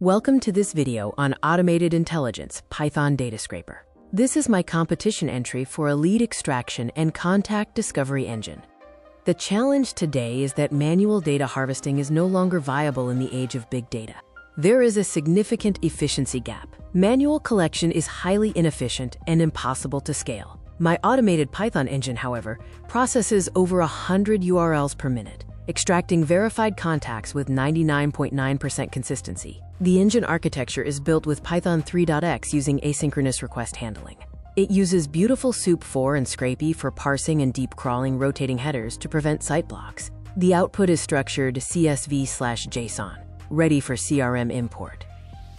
Welcome to this video on Automated Intelligence Python Data Scraper. This is my competition entry for a lead extraction and contact discovery engine. The challenge today is that manual data harvesting is no longer viable in the age of big data. There is a significant efficiency gap. Manual collection is highly inefficient and impossible to scale. My automated Python engine, however, processes over 100 URLs per minute, extracting verified contacts with 99.9% consistency. The engine architecture is built with Python 3.x using asynchronous request handling. It uses Beautiful Soup 4 and Scrapy for parsing and deep crawling rotating headers to prevent site blocks. The output is structured CSV/JSON, ready for CRM import.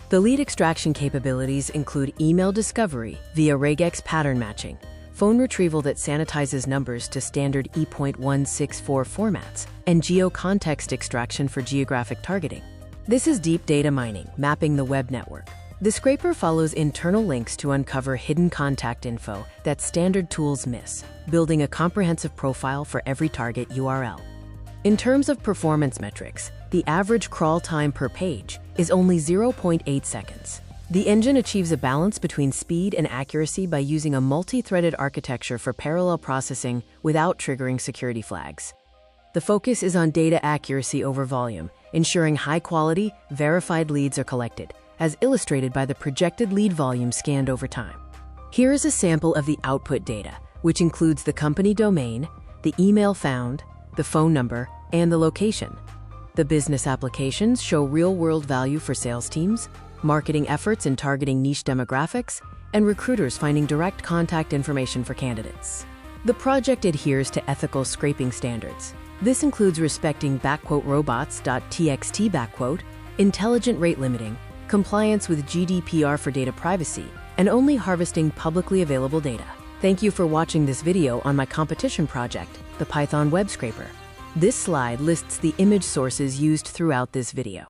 The lead extraction capabilities include email discovery via regex pattern matching, phone retrieval that sanitizes numbers to standard E.164 formats, and geo-context extraction for geographic targeting. This is deep data mining, mapping the web network. The scraper follows internal links to uncover hidden contact info that standard tools miss, building a comprehensive profile for every target URL. In terms of performance metrics, the average crawl time per page is only 0.8 seconds. The engine achieves a balance between speed and accuracy by using a multi-threaded architecture for parallel processing without triggering security flags. The focus is on data accuracy over volume, ensuring high-quality, verified leads are collected, as illustrated by the projected lead volume scanned over time. Here is a sample of the output data, which includes the company domain, the email found, the phone number, and the location. The business applications show real-world value for sales teams, marketing efforts in targeting niche demographics, and recruiters finding direct contact information for candidates. The project adheres to ethical scraping standards. This includes respecting _robots.txt, intelligent rate limiting, compliance with GDPR for data privacy, and only harvesting publicly available data. Thank you for watching this video on my competition project, the Python Web Scraper. This slide lists the image sources used throughout this video.